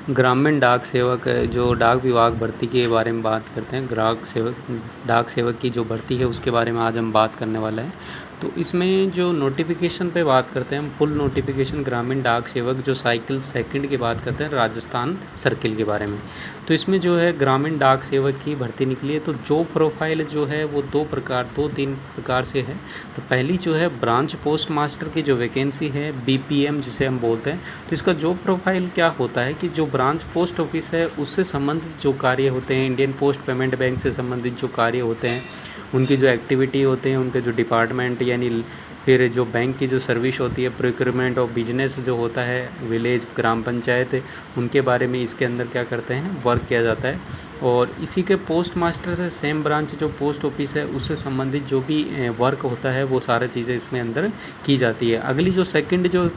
ग्रामीण डाक सेवक जो डाक विभाग भर्ती के बारे में बात करते हैं, डाक सेवक की जो भर्ती है उसके बारे में आज हम बात करने वाले हैं। तो इसमें जो नोटिफिकेशन पे बात करते हैं हम, फुल नोटिफिकेशन ग्रामीण डाक सेवक जो साइकिल सेकंड की बात करते हैं राजस्थान सर्किल के बारे में। तो इसमें जो है ग्रामीण डाक सेवक की भर्ती निकली है। तो जॉब प्रोफाइल जो है वो दो तीन प्रकार से है। तो पहली जो है ब्रांच पोस्ट मास्टर की जो वैकेंसी है, बीपीएम जिसे हम बोलते हैं। तो इसका जॉब प्रोफाइल क्या होता है कि जो ब्रांच पोस्ट ऑफिस है उससे संबंधित जो कार्य होते हैं, इंडियन पोस्ट पेमेंट बैंक से संबंधित जो कार्य होते हैं, उनकी जो एक्टिविटी होते हैं, उनके जो डिपार्टमेंट यानी फिर जो बैंक की जो सर्विस होती है, प्रोक्योरमेंट ऑफ बिजनेस जो होता है, विलेज ग्राम पंचायत, उनके बारे में इसके अंदर क्या करते हैं, वर्क किया जाता है। और इसी के पोस्ट मास्टर से सेम ब्रांच जो पोस्ट ऑफिस है उससे संबंधित जो भी वर्क होता है वो सारी चीज़ें इसमें अंदर की जाती है। अगली जो सेकंड जो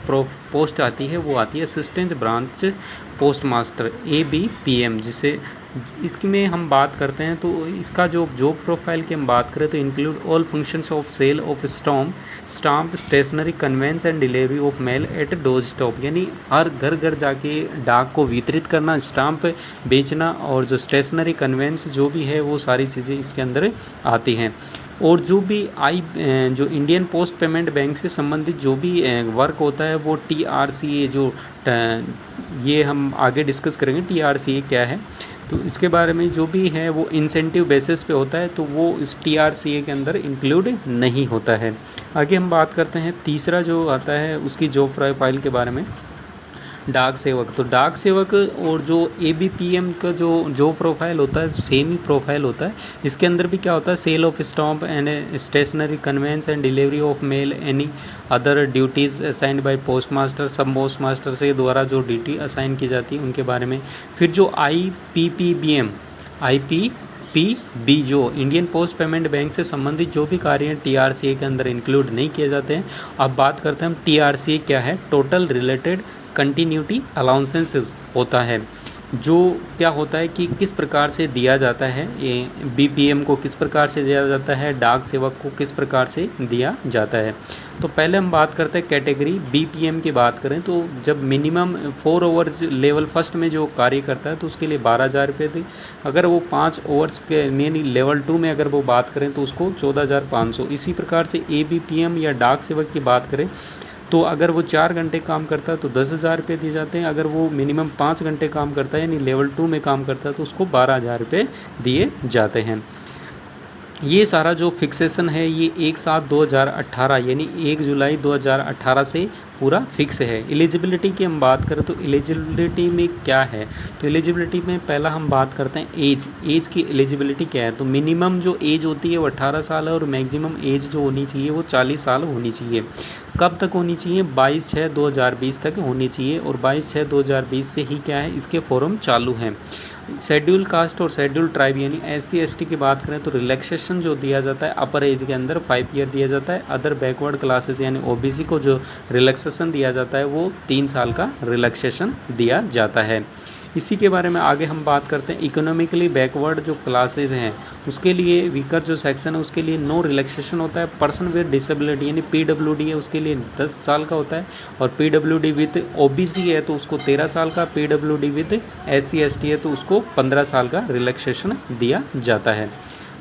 पोस्ट आती है वो आती है assistant branch post master ABPM, जिसे इसमें हम बात करते हैं। तो इसका जो जॉब प्रोफाइल की हम बात करें तो include all functions of sale of stamp stationery conveyance and delivery of mail at door stop, यानी हर घर घर जाके डाक को वितरित करना, स्टाम्प बेचना और जो स्टेशनरी कन्वेंस जो भी है वो सारी चीज़ें इसके अंदर आती हैं। और जो भी जो इंडियन पोस्ट पेमेंट बैंक से संबंधित जो भी वर्क होता है वो TRCA जो ये हम आगे डिस्कस करेंगे TRCA क्या है। तो इसके बारे में जो भी है वो इंसेंटिव बेसिस पे होता है, तो वो इस TRCA के अंदर इंक्लूड नहीं होता है। आगे हम बात करते हैं तीसरा जो आता है उसकी जॉब प्रोफाइल के बारे में, डाक सेवक। तो डाक सेवक और जो ABPM का जो जॉब प्रोफाइल होता है सेम ही प्रोफाइल होता है। इसके अंदर भी क्या होता है, sale of stamp and stationery conveyance and delivery of mail, any other duties assigned by postmaster, सब पोस्ट मास्टर से द्वारा जो ड्यूटी असाइन की जाती है उनके बारे में। फिर जो IPPB जो इंडियन पोस्ट पेमेंट बैंक से संबंधित जो भी कार्य हैं TRCA के अंदर इंक्लूड नहीं किए जाते हैं। अब बात करते हैं हम TRCA क्या है, टोटल रिलेटेड कंटिन्यूटी अलाउंसेंस होता है। जो क्या होता है कि किस प्रकार से दिया जाता है, ये BPM को किस प्रकार से दिया जाता है, डाक सेवक को किस प्रकार से दिया जाता है। तो पहले हम बात करते हैं कैटेगरी BPM की बात करें तो जब मिनिमम 4 ओवर्स लेवल फर्स्ट में जो कार्य करता है तो उसके लिए 12,000 रुपये दी। अगर वो 5 ओवर्स के यानी लेवल 2 में अगर वो बात करें तो उसको 14,500। इसी प्रकार से ABPM या डाक सेवक की बात करें तो अगर वो 4 घंटे काम करता है तो 10,000 रुपये दिए जाते हैं। अगर वो मिनिमम 5 घंटे काम करता है यानी लेवल 2 में काम करता है तो उसको 12,000 रुपये दिए जाते हैं। ये सारा जो फिक्सेशन है ये 1/7/2018 यानी 1 जुलाई 2018 से पूरा फिक्स है। एलिजिबिलिटी की हम बात करें तो एलिजिबिलिटी में क्या है, तो एलिजिबिलिटी में पहला हम बात करते हैं एज की एलिजिबिलिटी क्या है। तो मिनिमम जो एज होती है वो 18 साल है और मैक्सिमम एज जो होनी चाहिए वो 40 साल होनी चाहिए। कब तक होनी चाहिए, 22/6/2020 तक होनी चाहिए और 22/6/2020 से ही क्या है इसके फॉर्म चालू हैं। शेड्यूल कास्ट और शेड्यूल ट्राइब यानी SC ST की बात करें तो रिलैक्सेशन जो दिया जाता है अपर एज के अंदर 5 ईयर दिया जाता है। अदर बैकवर्ड क्लासेस यानी OBC को जो रिलैक्सेशन दिया जाता है वो 3 साल का रिलैक्सेशन दिया जाता है। इसी के बारे में आगे हम बात करते हैं इकोनॉमिकली बैकवर्ड जो क्लासेज हैं उसके लिए वीकर जो सेक्शन है उसके लिए नो रिलैक्सेशन होता है। पर्सन विद डिसेबिलिटी यानी PWD है उसके लिए 10 साल का होता है और PWD विद OBC है तो उसको 13 साल का, PWD विद SC ST है तो उसको 15 साल का रिलैक्सेशन दिया जाता है।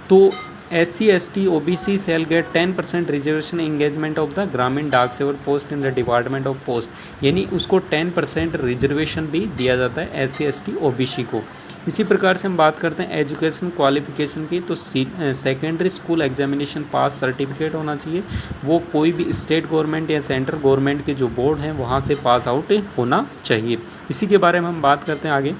तो SC ST OBC cell get 10% reservation engagement of the Gramin Dak Sevak post in the department of post, यानी उसको 10% रिजर्वेशन भी दिया जाता है SC ST OBC को। इसी प्रकार से हम बात करते हैं एजुकेशन क्वालिफिकेशन की, तो सेकेंडरी स्कूल एग्जामिनेशन पास सर्टिफिकेट होना चाहिए। वो कोई भी स्टेट गवर्नमेंट या सेंट्रल गवर्नमेंट के जो बोर्ड हैं वहाँ से पास आउट होना चाहिए। इसी के बारे में हम बात करते हैं आगे।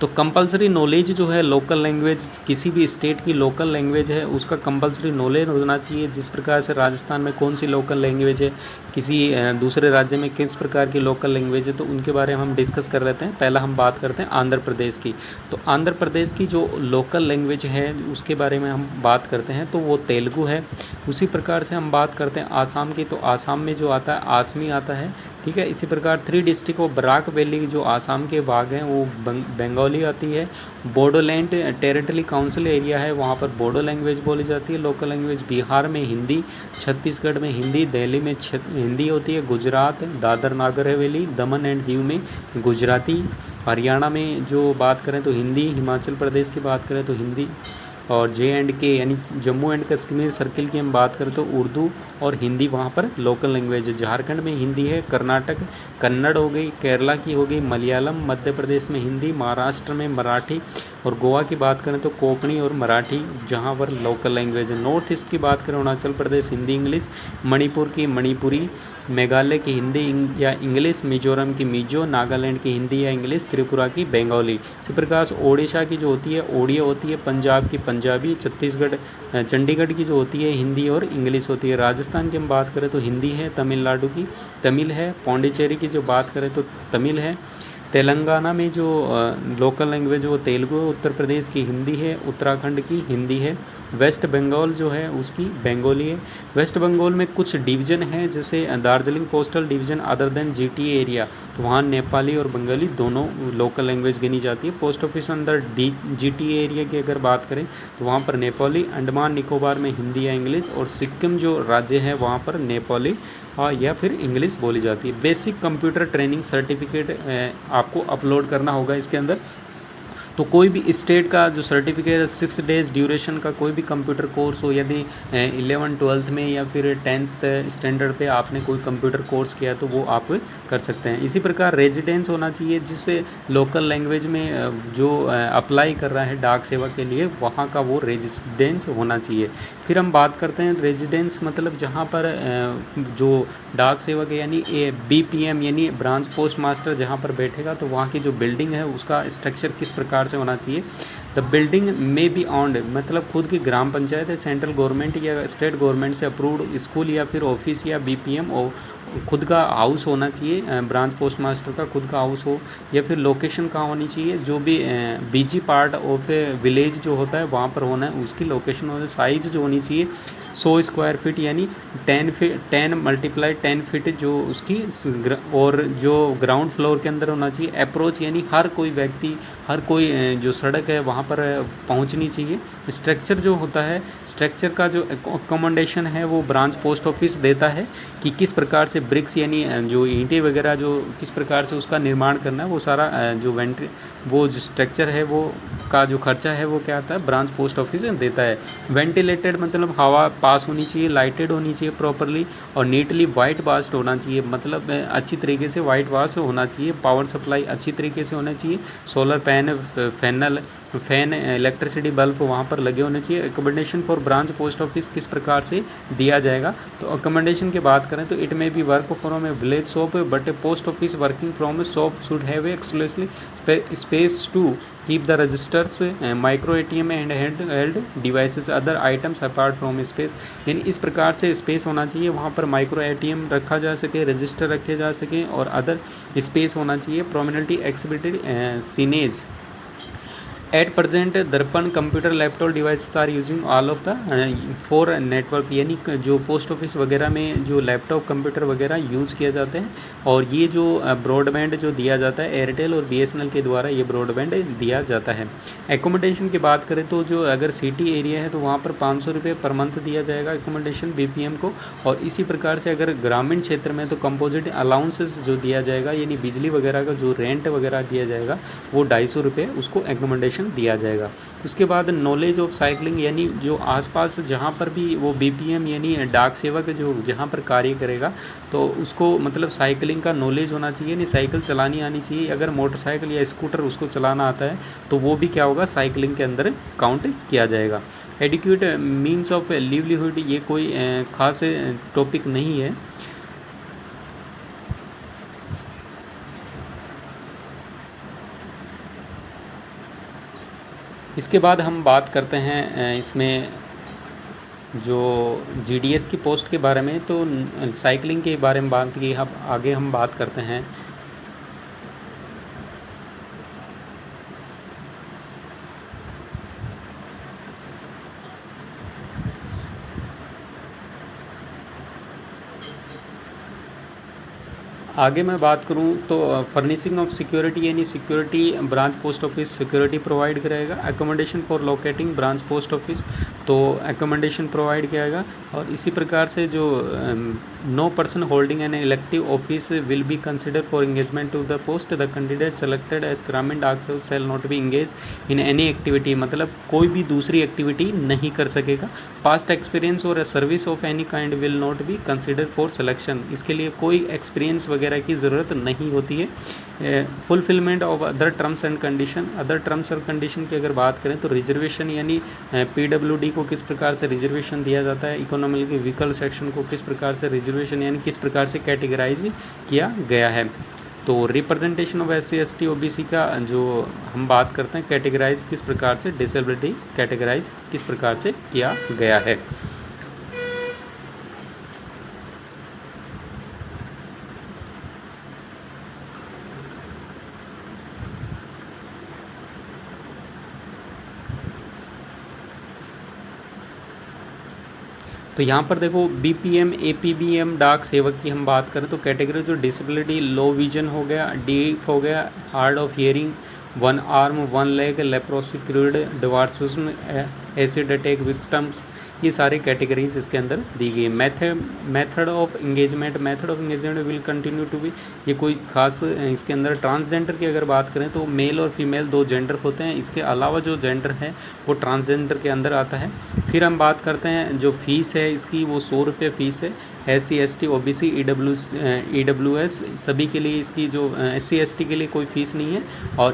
तो कंपलसरी नॉलेज जो है लोकल लैंग्वेज, किसी भी स्टेट की लोकल लैंग्वेज है उसका कंपलसरी नॉलेज होना चाहिए। जिस प्रकार से राजस्थान में कौन सी लोकल लैंग्वेज है, किसी दूसरे राज्य में किस प्रकार की लोकल लैंग्वेज है, तो उनके बारे में हम डिस्कस कर लेते हैं। पहला हम बात करते हैं आंध्र प्रदेश की। तो आंध्र प्रदेश की जो लोकल लैंग्वेज है उसके बारे में हम बात करते हैं तो वो तेलुगु है। उसी प्रकार से हम बात करते हैं आसाम की, तो आसाम में जो आता है आसमी आता है, ठीक है। इसी प्रकार 3 डिस्ट्रिक्ट ऑफ बराक वैली जो आसाम के भाग हैं वो बंगाली आती है। बोडोलैंड टेरिटरी काउंसिल एरिया है वहाँ पर बोडो लैंग्वेज बोली जाती है लोकल लैंग्वेज। बिहार में हिंदी, छत्तीसगढ़ में हिंदी, दिल्ली में हिंदी होती है, गुजरात दादर नागर हवेली दमन एंड दीव में गुजराती हरियाणा में जो बात करें तो हिंदी, हिमाचल प्रदेश की बात करें तो हिंदी, और JNK यानी जम्मू एंड कश्मीर सर्किल की हम बात करें तो उर्दू और हिंदी वहाँ पर लोकल लैंग्वेज है। झारखंड में हिंदी है, कर्नाटक कन्नड़ हो गई, केरला की हो गई मलयालम, मध्य प्रदेश में हिंदी, महाराष्ट्र में मराठी, और गोवा की बात करें तो कोंकणी और मराठी जहाँ पर लोकल लैंग्वेज है। नॉर्थ ईस्ट की बात करें अरुणाचल प्रदेश हिंदी इंग्लिश, मणिपुर की मणिपुरी, मेघालय की हिंदी या इंग्लिश, मिजोरम की मिजो, नागालैंड की हिंदी या इंग्लिश, त्रिपुरा की बंगाली। इसी प्रकार ओडिशा की जो होती है ओडिया होती है, पंजाब की पंजाबी, छत्तीसगढ़ चंडीगढ़ की जो होती है हिंदी और इंग्लिश होती है। राजस्थान की हम बात करें तो हिंदी है, तमिलनाडु की तमिल है, पौंडीचेरी की जो बात करें तो तमिल है, तेलंगाना में जो लोकल लैंग्वेज वो तेलुगु, उत्तर प्रदेश की हिंदी है, उत्तराखंड की हिंदी है, वेस्ट बंगाल जो है उसकी बंगाली है। वेस्ट बंगाल में कुछ डिवीज़न हैं जैसे Darjeeling coastal division other than GTA area, तो वहाँ नेपाली और बंगाली दोनों लोकल लैंग्वेज गिनी जाती है। पोस्ट ऑफिस अंदर GTA एरिया की अगर बात करें तो वहाँ पर नेपाली, अंडमान निकोबार में हिंदी या इंग्लिश, और सिक्किम जो राज्य है वहाँ पर नेपाली या फिर इंग्लिश बोली जाती है। बेसिक कंप्यूटर ट्रेनिंग सर्टिफिकेट आपको अपलोड करना होगा इसके अंदर। तो कोई भी स्टेट का जो सर्टिफिकेट 6 डेज़ ड्यूरेशन का कोई भी कंप्यूटर कोर्स हो, यदि 11th-12th में या फिर 10th स्टैंडर्ड पे आपने कोई कंप्यूटर कोर्स किया तो वो आप कर सकते हैं। इसी प्रकार रेजिडेंस होना चाहिए, जिससे लोकल लैंग्वेज में जो अप्लाई कर रहा है डाक सेवा के लिए वहाँ का वो रेजिडेंस होना चाहिए। फिर हम बात करते हैं रेजिडेंस मतलब जहाँ पर जो डाक सेवा के यानी BPM यानी ब्रांच पोस्ट मास्टर जहाँ पर बैठेगा तो वहाँ की जो बिल्डिंग है उसका स्ट्रक्चर किस प्रकार से होना चाहिए। द बिल्डिंग में बी ऑन्ड मतलब खुद की ग्राम पंचायत है, सेंट्रल गवर्नमेंट या स्टेट गवर्नमेंट से अप्रूव्ड स्कूल या फिर ऑफिस या BPM और खुद का हाउस होना चाहिए, ब्रांच पोस्ट मास्टर का खुद का हाउस हो, या फिर लोकेशन कहाँ होनी चाहिए, जो भी BG पार्ट ऑफ विलेज जो होता है वहाँ पर होना है, उसकी लोकेशन होना। साइज जो होनी चाहिए 100 स्क्वायर फीट यानी 10 × 10 फीट जो उसकी, और जो ग्राउंड फ्लोर के अंदर होना चाहिए। अप्रोच यानी हर कोई व्यक्ति, हर कोई जो सड़क है वहाँ पर पहुँचनी चाहिए। स्ट्रक्चर जो होता है, स्ट्रक्चर का जो अकोमोडेशन है वो ब्रांच पोस्ट ऑफिस देता है कि किस प्रकार से ब्रिक्स यानी जो ईंटें वगैरह जो किस प्रकार से उसका निर्माण करना है, वो सारा जो वो जो स्ट्रक्चर है वो का जो खर्चा है वो क्या आता है, ब्रांच पोस्ट ऑफिस देता है। वेंटिलेटेड मतलब हवा पास होनी चाहिए, लाइटेड होनी चाहिए प्रॉपरली, और नीटली वाइट वाश्ड होना चाहिए, मतलब अच्छी तरीके से वाइट वाश होना चाहिए। पावर सप्लाई अच्छी तरीके से होना चाहिए, सोलर फैन इलेक्ट्रिसिटी बल्ब वहाँ पर लगे होने चाहिए। Accommodation for branch post office किस प्रकार से दिया जाएगा, तो अकोमोडेशन की बात करें तो it may be work from a village shop but a post office working from a shop should have exclusively space to keep the registers, micro ATM and hand devices, other items apart from space. यानी इस प्रकार से space होना चाहिए, वहाँ पर micro ATM रखा जा सके, रजिस्टर रखे जा सकें, और अदर स्पेस होना चाहिए। Prominently exhibited signage at present Darpan computer laptop devices are using all of the 4 network, यानी जो पोस्ट ऑफिस वगैरह में जो लैपटॉप कंप्यूटर वगैरह यूज़ किया जाते हैं, और ये जो ब्रॉडबैंड जो दिया जाता है एयरटेल और BSNL के द्वारा ये ब्रॉडबैंड दिया जाता है। एकोमोडेशन की बात करें तो जो अगर सिटी एरिया है तो वहाँ पर 500 रुपये पर मंथ दिया जाएगा एकोमोडेशन BPM को, और इसी प्रकार से अगर ग्रामीण क्षेत्र में तो कंपोजिट अलाउंसेस जो दिया जाएगा यानी बिजली वगैरह का जो रेंट वगैरह दिया जाएगा वो 250 रुपये उसको एकोमोडेशन दिया जाएगा। उसके बाद नॉलेज ऑफ साइकिलिंग यानी जो आसपास जहाँ पर भी वो BPM यानी डाक सेवक जो जहाँ पर कार्य करेगा तो उसको मतलब साइकिलिंग का नॉलेज होना चाहिए, नहीं साइकिल चलानी आनी चाहिए। अगर मोटरसाइकिल या स्कूटर उसको चलाना आता है तो वो भी क्या होगा, साइकिलिंग के अंदर काउंट किया जाएगा। एडिक्वेट मीन्स ऑफ लिवलीहुड ये कोई ख़ास टॉपिक नहीं है। इसके बाद हम बात करते हैं इसमें जो GDS की पोस्ट के बारे में, तो साइकिलिंग के बारे में बात की, अब आगे हम बात करते हैं। आगे मैं बात करूं तो फर्निशिंग ऑफ सिक्योरिटी यानी security branch post office security provide कराएगा। Accommodation for locating branch post office तो एकोमोडेशन प्रोवाइड किया जाएगा। और इसी प्रकार से जो no person holding an elective office will be considered for engagement to the post. The candidate selected as Gramin Dak Seva shall not be engaged in any activity, मतलब कोई भी दूसरी एक्टिविटी नहीं कर सकेगा. पास्ट एक्सपीरियंस और service of any kind will not be considered for selection, इसके लिए कोई एक्सपीरियंस वगैरह की ज़रूरत नहीं होती है. Fulfilment of other terms and condition, other terms और कंडीशन की अगर बात करें तो रिजर्वेशन यानी PWD को किस प्रकार से रिजर्वेशन दिया जाता है, इकोनॉमिक व्हीकल सेक्शन को किस प्रकार से रिजर्वेशन यानी किस प्रकार से कैटेगराइज किया गया है. तो representation of SC ST OBC का जो हम बात करते हैं कैटेगराइज किस प्रकार से, डिसेबिलिटी कैटेगराइज किस प्रकार से किया गया है. तो यहाँ पर देखो BPM APBM डाक सेवक की हम बात करें तो कैटेगरी जो डिसेबिलिटी, लो विजन हो गया, डीफ हो गया, hard of hearing, one arm one leg, leprosy, cured, dwarfism, acid attack victims, ये सारी कैटेगरीज इसके अंदर दी गई. Method of engagement will continue to be, ये कोई खास इसके अंदर. ट्रांसजेंडर की अगर बात करें तो मेल और फीमेल दो जेंडर होते हैं, इसके अलावा जो जेंडर है वो ट्रांसजेंडर के अंदर आता है. फिर हम बात करते हैं जो फीस है इसकी, वो 100 रुपये फ़ीस है. SC ST OBC EWS सभी के लिए इसकी जो SC ST के लिए कोई फ़ीस नहीं है. और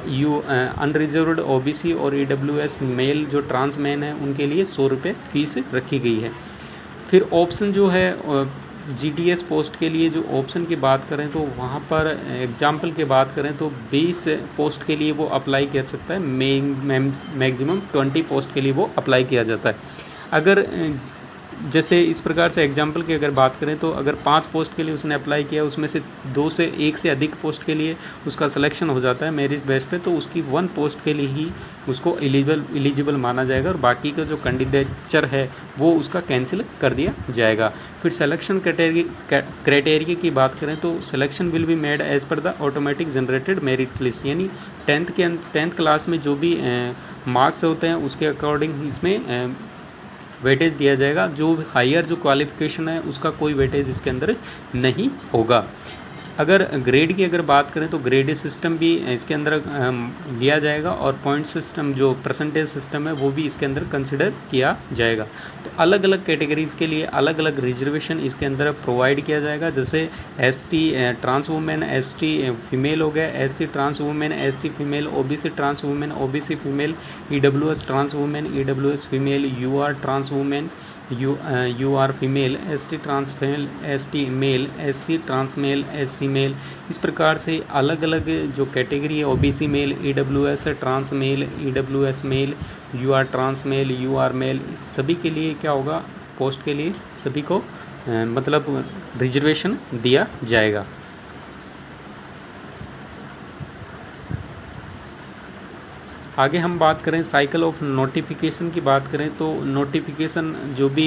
अनरिजर्व्ड OBC और EWS मेल जो ट्रांस मैन है उनके लिए 100 रुपये फ़ीस रखी गई है. फिर ऑप्शन जो है GDS पोस्ट के लिए जो ऑप्शन की बात करें तो वहाँ पर एग्जाम्पल की बात करें तो 20 पोस्ट के लिए वो अप्लाई किया सकता है, मैक्सिमम 20 पोस्ट के लिए वो अप्लाई किया जाता है. अगर जैसे इस प्रकार से एग्जाम्पल की अगर बात करें तो अगर 5 पोस्ट के लिए उसने अप्लाई किया, उसमें से 2 से 1 से अधिक पोस्ट के लिए उसका सिलेक्शन हो जाता है मेरिट बेस पे, तो उसकी 1 पोस्ट के लिए ही उसको एलिजिबल माना जाएगा और बाकी का जो कैंडिडेचर है वो उसका कैंसिल कर दिया जाएगा. फिर सिलेक्शन क्राइटेरिया की बात करें तो selection will be made as per the automatic generated merit list, यानी 10th क्लास में जो भी मार्क्स होते हैं उसके अकॉर्डिंग इसमें वेटेज दिया जाएगा. जो हायर जो क्वालिफिकेशन है उसका कोई वेटेज इसके अंदर नहीं होगा. अगर ग्रेड की अगर बात करें तो ग्रेड सिस्टम भी इसके अंदर लिया जाएगा और पॉइंट सिस्टम जो परसेंटेज सिस्टम है वो भी इसके अंदर कंसिडर किया जाएगा. तो अलग अलग कैटेगरीज़ के लिए अलग अलग रिजर्वेशन इसके अंदर प्रोवाइड किया जाएगा. जैसे ST trans women, ST female हो गया, SC trans women, SC female, OBC trans women, OBC female, EWS trans women, EWS female, UR trans women, UR female, ST trans female, ST male, SC trans male, SC male. इस प्रकार से अलग अलग जो category है OBC male, EWS trans male, EWS male, UR trans male, UR male, सभी के लिए क्या होगा, पोस्ट के लिए सभी को मतलब रिजर्वेशन दिया जाएगा. आगे हम बात करें साइकिल ऑफ नोटिफिकेशन की बात करें तो नोटिफिकेशन जो भी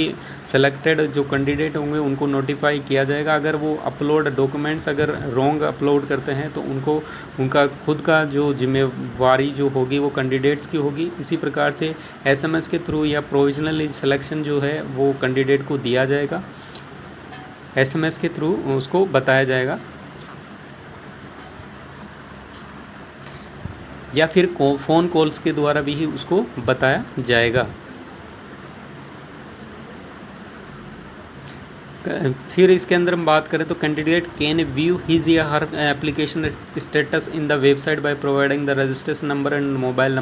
सेलेक्टेड जो कैंडिडेट होंगे उनको नोटिफाई किया जाएगा. अगर वो अपलोड डॉक्यूमेंट्स अगर रॉन्ग अपलोड करते हैं तो उनको उनका खुद का जो जिम्मेवारी जो होगी वो कैंडिडेट्स की होगी. इसी प्रकार से SMS के थ्रू या प्रोविजनल सिलेक्शन जो है वो कैंडिडेट को दिया जाएगा, SMS के थ्रू उसको बताया जाएगा या फिर फ़ोन कॉल्स के द्वारा भी ही उसको बताया जाएगा. फिर इसके अंदर हम बात करें तो कैंडिडेट कैन व्यू हिज या her application status in the website by providing the registration number and mobile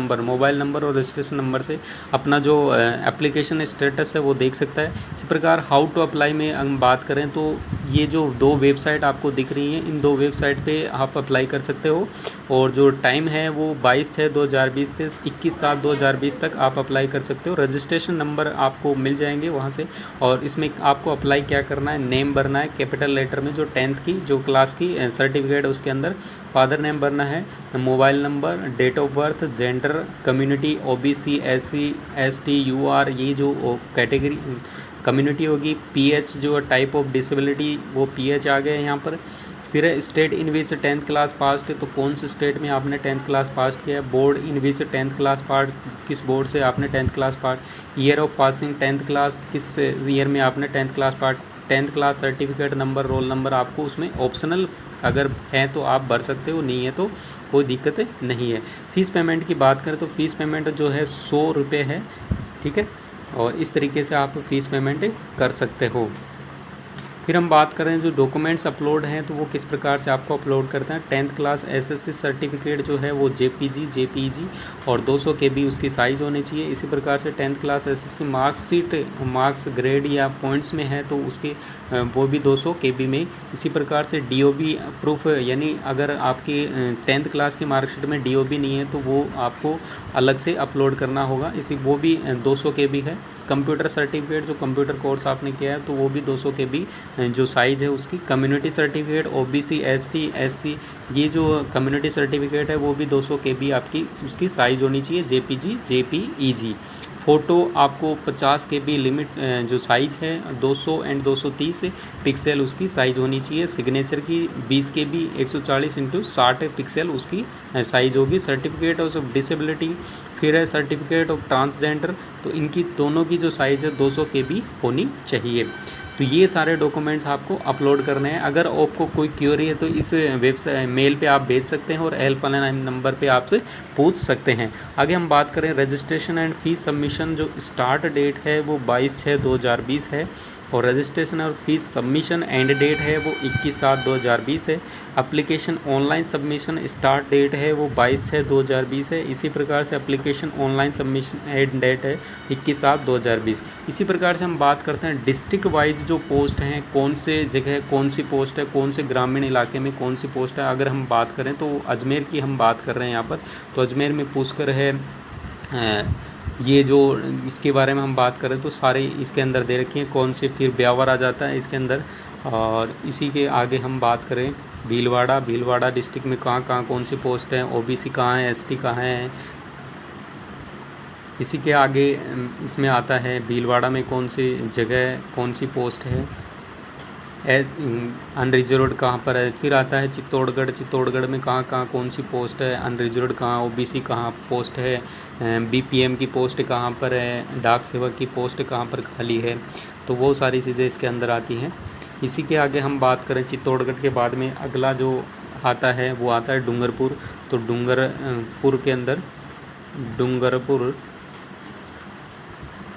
number और रजिस्ट्रेशन नंबर से अपना जो एप्लीकेशन स्टेटस है वो देख सकता है. इसी प्रकार हाउ टू अप्लाई में हम बात करें तो ये जो 2 वेबसाइट आपको दिख रही हैं इन 2 वेबसाइट पे आप अप्लाई कर सकते हो और जो टाइम है वो 22/6/2020 से 21/7/2020 तक आप अप्लाई कर सकते हो. रजिस्ट्रेशन नंबर आपको मिल जाएंगे वहाँ से और इसमें आपको अप्लाई क्या करना है, नेम भरना है कैपिटल लेटर में, जो 10th की जो क्लास की सर्टिफिकेट उसके अंदर फादर नेम भरना है, mobile number, date of birth, gender, community OBC SC ST UR ये जो कैटेगरी कम्युनिटी होगी, PH जो टाइप ऑफ डिसेबिलिटी वो PH आ गया यहाँ पर. फिर है state in which 10th class pass है तो कौन से स्टेट में आपने 10th क्लास पास किया है. बोर्ड इन विच 10th क्लास पास, किस बोर्ड से आपने 10th class pass. Year of passing 10th class, किस ईयर में आपने 10th class 10th class certificate number, roll number आपको उसमें ऑप्शनल अगर है तो आप भर सकते हो, नहीं है तो कोई दिक्कत नहीं है। फ़ीस पेमेंट की बात करें तो फ़ीस पेमेंट जो है 100 रुपये है, ठीक है, और इस तरीके से आप फ़ीस पेमेंट कर सकते हो। फिर हम बात करें जो डॉक्यूमेंट्स अपलोड हैं तो वो किस प्रकार से आपको अपलोड करते हैं। 10th क्लास एसएससी सर्टिफिकेट जो है वो जेपीजी और 200 KB उसकी साइज़ होनी चाहिए। इसी प्रकार से 10th class SSC marksheet, marks grade या पॉइंट्स में है तो उसके वो भी 200 KB में। इसी प्रकार से DOB प्रूफ, यानी अगर आपकी 10th क्लास की मार्कशीट में DOB नहीं है तो वो आपको अलग से अपलोड करना होगा, इसी वो भी 200 KB है। कंप्यूटर सर्टिफिकेट जो कंप्यूटर कोर्स आपने किया है तो वो भी 200 KB जो साइज़ है उसकी। Community certificate OBC ST SC ये जो कम्युनिटी सर्टिफिकेट है वो भी 200 KB आपकी उसकी साइज़ होनी चाहिए, JPG। फ़ोटो आपको 50 KB लिमिट जो साइज़ है 200 एंड 230 पिक्सल उसकी साइज़ होनी चाहिए। सिग्नेचर की 20 KB 140x60 पिक्सल उसकी साइज़ होगी। सर्टिफिकेट ऑफ डिसेबिलिटी, फिर है सर्टिफिकेट ऑफ ट्रांसजेंडर, तो इनकी दोनों की जो साइज़ है 200 KB होनी चाहिए। तो ये सारे डॉक्यूमेंट्स आपको अपलोड करने हैं। अगर आपको कोई क्वेरी है तो इस वेबसाइट मेल पे आप भेज सकते हैं और हेल्पलाइन नंबर पे आपसे पूछ सकते हैं। आगे हम बात करें रजिस्ट्रेशन एंड फीस सबमिशन, जो स्टार्ट डेट है वो 22/6/2020 है और रजिस्ट्रेशन और फीस सबमिशन एंड डेट है वो 21/7/2020 है। Application online submission start date है वो 22/6/2020 है। इसी प्रकार से application online submission end date है 21/7/2020। इसी प्रकार से हम बात करते हैं डिस्ट्रिक्ट वाइज जो पोस्ट हैं, कौन से जगह कौन सी पोस्ट है, कौन से ग्रामीण इलाके में कौन सी पोस्ट है। अगर हम बात करें तो अजमेर की हम बात कर रहे हैं यहाँ पर, तो अजमेर में पुष्कर है। ये जो इसके बारे में हम बात करें तो सारे इसके अंदर दे रखी हैं कौन से। फिर ब्यावर आ जाता है इसके अंदर। और इसी के आगे हम बात करें भीलवाड़ा डिस्ट्रिक्ट में कहाँ कौन सी पोस्ट है, OBC कहाँ है, ST कहाँ है। इसी के आगे इसमें आता है भीलवाड़ा में कौन सी जगह कौन सी पोस्ट है, अनरिजर्व्ड कहाँ पर है। फिर आता है चित्तौड़गढ़ में कहाँ कौन सी पोस्ट है, अनरिजर्व्ड कहाँ, OBC कहाँ पोस्ट है, BPM की पोस्ट कहाँ पर है, डाक सेवक की पोस्ट कहाँ पर खाली है। तो वो सारी चीज़ें इसके अंदर आती हैं। इसी के आगे हम बात करें चित्तौड़गढ़ के बाद में अगला जो आता है वो आता है डूंगरपुर। तो डूंगरपुर के अंदर डूंगरपुर,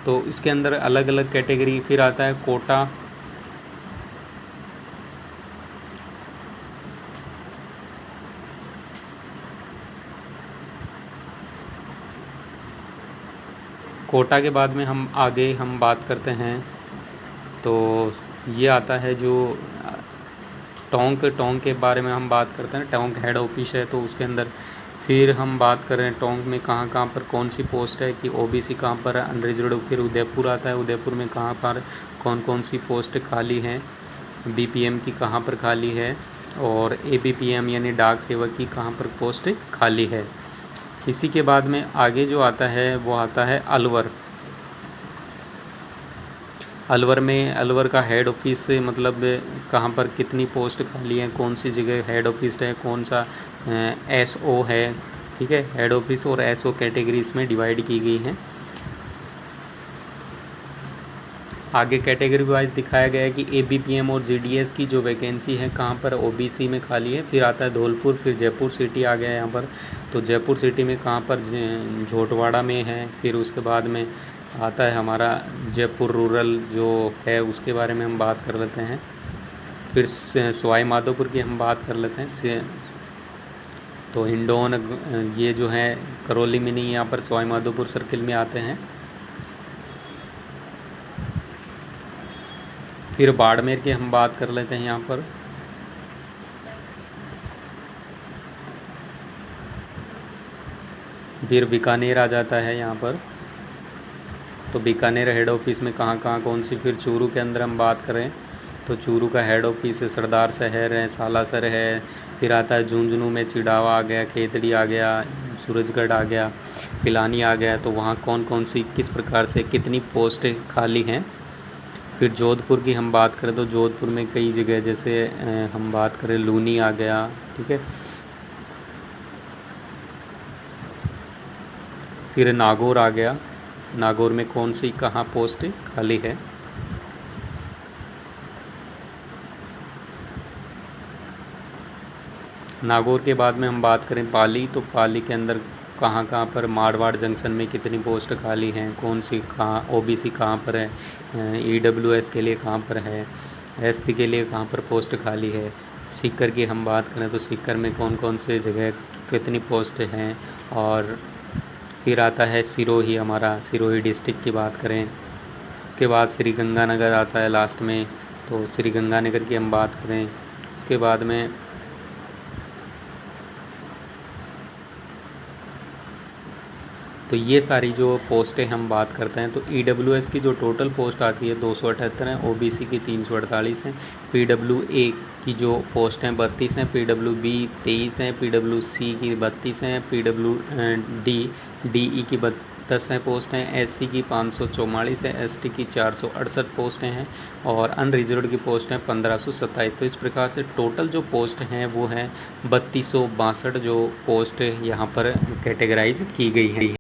तो इसके अंदर अलग अलग कैटेगरी। फिर आता है कोटा, कोटा के बाद में हम आगे हम बात करते हैं तो ये आता है जो टोंक के बारे में हम बात करते हैं। टोंक हेड ऑफिस है तो उसके अंदर। फिर हम बात करें टोंक में कहाँ पर कौन सी पोस्ट है कि OBC कहाँ पर है, अनरिजर्व्ड। फिर उदयपुर आता है, उदयपुर में कहाँ पर कौन सी पोस्ट खाली हैं, BPM की कहाँ पर खाली है और ABPM यानी डाक सेवक की कहाँ पर पोस्ट खाली है। इसी के बाद में आगे जो आता है वो आता है अलवर का हेड ऑफिस से मतलब कहाँ पर कितनी पोस्ट खाली है, कौन सी जगह हेड ऑफिस है, कौन सा SO है, ठीक है। हेड ऑफिस और SO कैटेगरी इसमें डिवाइड की गई हैं। आगे कैटेगरी वाइज दिखाया गया है कि ABPM और GDS की जो वैकेंसी है कहाँ पर OBC में खाली है। फिर आता है धौलपुर, फिर जयपुर सिटी आ गया यहाँ पर। तो जयपुर सिटी में कहाँ पर, झोटवाड़ा में है। फिर उसके बाद में आता है हमारा जयपुर रूरल जो है उसके बारे में हम बात कर लेते हैं। फिर सवाई माधोपुर की हम बात कर लेते हैं। तो हिंडौन ये जो है करौली में नहीं, यहाँ पर सवाई माधोपुर सर्किल में आते हैं। फिर बाड़मेर की हम बात कर लेते हैं यहाँ पर। फिर बीकानेर आ जाता है यहाँ पर। तो बीकानेर हेड ऑफिस में कहाँ कौन सी। फिर चूरू के अंदर हम बात करें तो चूरू का हेड ऑफिस है, सरदार शहर है, सालासर है। फिर आता है झुंझुनू में चिड़ावा आ गया, खेतड़ी आ गया, सूरजगढ़ आ गया, पिलानी आ गया। तो वहाँ कौन सी किस प्रकार से कितनी पोस्ट खाली हैं। फिर जोधपुर की हम बात करें तो जोधपुर में कई जगह, जैसे हम बात करें लूनी आ गया, ठीक है। फिर नागौर आ गया, नागौर में कौन सी कहाँ पोस्ट खाली है। नागौर के बाद में हम बात करें पाली, तो पाली के अंदर कहाँ कहाँ पर मारवाड़ जंक्शन में कितनी पोस्ट खाली हैं, कौन सी कहाँ ओबीसी कहाँ पर है, ईडब्ल्यूएस के लिए कहाँ पर है, एससी के लिए कहाँ पर पोस्ट खाली है। सीकर की हम बात करें तो सीकर में कौन कौन से जगह कितनी पोस्ट हैं। और फिर आता है सिरोही, हमारा सिरोही डिस्ट्रिक्ट की बात करें। उसके बाद श्री गंगानगर आता है लास्ट में, तो श्री गंगानगर की हम बात करें। उसके बाद में तो ये सारी जो पोस्टें हम बात करते हैं, तो ईडब्ल्यूएस की जो टोटल पोस्ट आती है 278 हैं, ओबीसी की 348 हैं, पीडब्ल्यूए की जो पोस्ट हैं 32 हैं, पीडब्ल्यूबी 23 हैं, पीडब्ल्यूसी की 32 हैं, डीई की 10 हैं पोस्ट हैं, एससी की 544 है, एसटी की 468 पोस्टें हैं और अनरिजर्व्ड की पोस्ट हैं 1527। तो इस प्रकार से टोटल जो पोस्ट हैं वो हैं 3262 जो पोस्ट यहाँ पर कैटेगराइज की गई है।